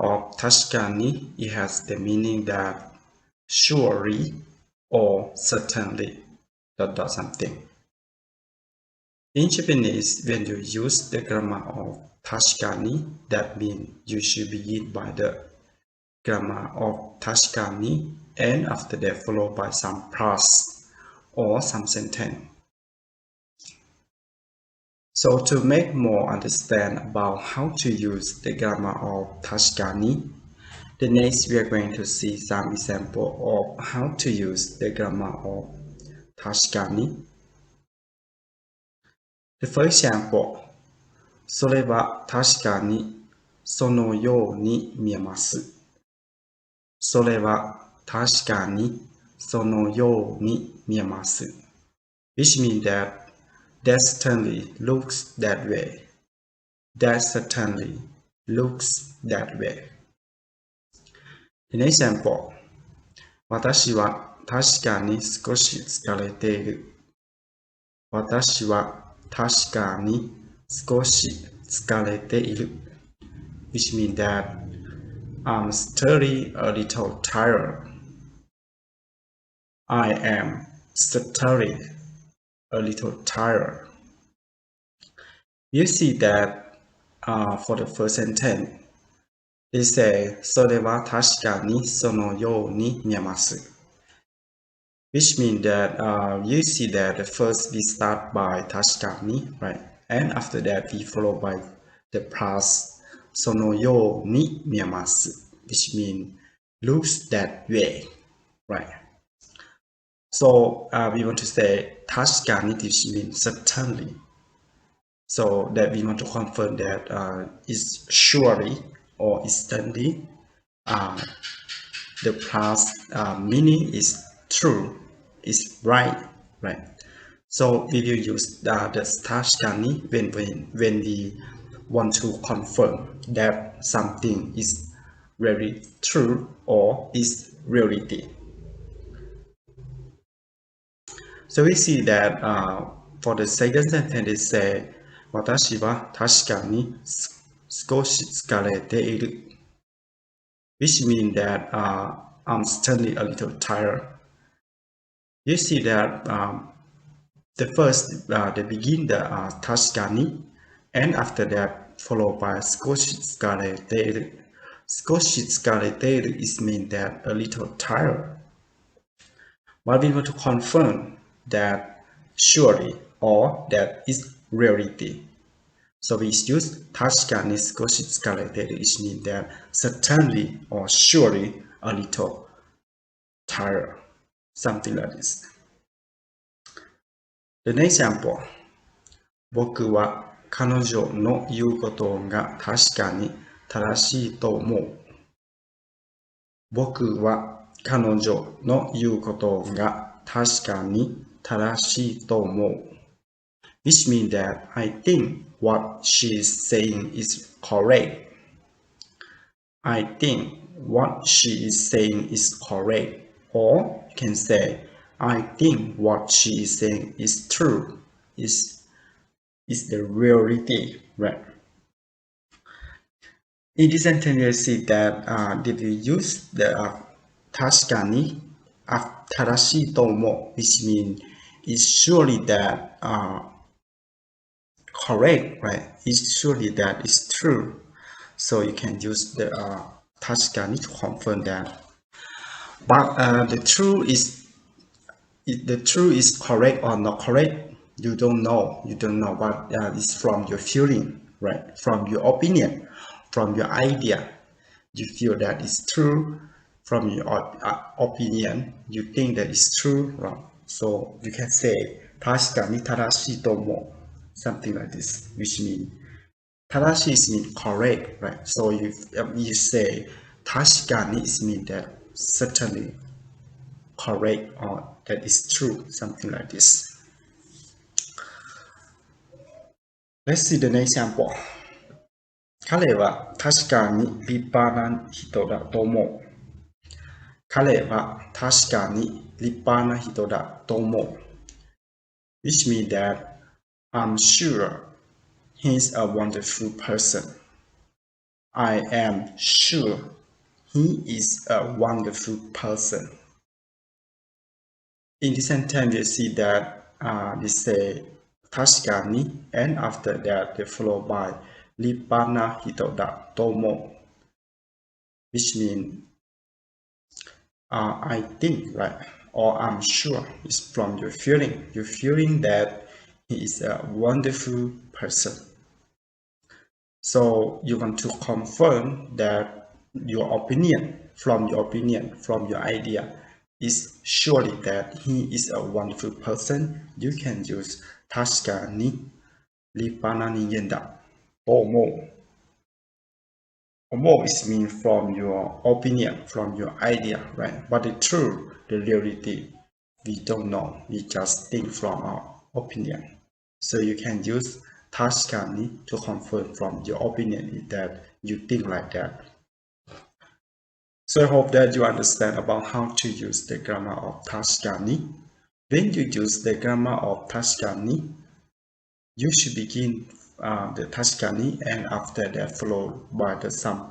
of Tashikani, it has the meaning that surely or certainly something. In Japanese, when you use the grammar of Tashikani, that means you should begin by the grammar of Tashikani and after that followed by some plus or some sentence. So to make more understand about how to use the grammar of Tashikani, the next we are going to see some example of how to use the grammar of Tashikani. The first example, それは確かにそのように見えます。それは確かにそのように見えます。Which means that certainly looks that way. That certainly looks that way. The next example. 私は確かに少し疲れている。私は確かに少し疲れている。Which means that I'm still a little tired. I am still a little tired. You see that for the first sentence, they say それは確かにそのように見えます。Which means that you see that first we start by Tashikani, right? And after that we follow by the plus そのように見えます which means looks that way, right? So we want to say Tashikani, which means certainly. So that we want to confirm that is surely or instantly. The plus meaning is true, is right, right? So we will use the Tashikani when we want to confirm that something is very true or is reality. So we see that for the second sentence it says 私は確かに少し疲れている which means that I'm still a little tired. You see that the first they begin the 確かに and after that followed by 少し疲れている 少し疲れている is mean that a little tired. But we want to confirm that surely or that is reality. So we use 確かに少し疲れている which means that certainly or surely a little tired. Something like this. The next example. 僕は彼女の言うことが確かに正しいと思う。僕は彼女の言うことが確かに正しいと思う。Which means that I think what she is saying is correct. I think what she is saying is correct. Or you can say, I think what she is saying is true. Is the reality, right? In this sentence, you see that did we use the 確かに 正しいと思う which means it's surely that correct, right? It's surely that it's true. So you can use the 確かに to confirm that. But the truth is correct or not correct. You don't know, but it's from your feeling, right? From your opinion, from your idea. You feel that it's true. From your opinion, you think that it's true, right? So you can say 確かに正しいと思う something like this, which means 正しい means correct, right? So you say 確かに means that certainly correct or that is true, something like this. Let's see the next example. 彼は確かに立派な人だと思う。彼は確かに立派な人だと思う。Which means that I'm sure he's a wonderful person. I am sure he is a wonderful person. In this sentence, you see that they say Tashikani, and after that they follow by Lipana Hitoda Tomo, which means I think, like, or I'm sure. It's from your feeling. You're feeling that he is a wonderful person. So you want to confirm that your opinion, from your idea, is surely that he is a wonderful person. You can use Tashikani, Lipana Niyenda, or more. Or more is mean from your opinion, from your idea, right? But the truth, the reality, we don't know. We just think from our opinion. So you can use Tashikani to confirm from your opinion that you think like that. So I hope that you understand about how to use the grammar of Tashikani. When you use the grammar of Tashikani, you should begin the Tashikani and after that followed by the some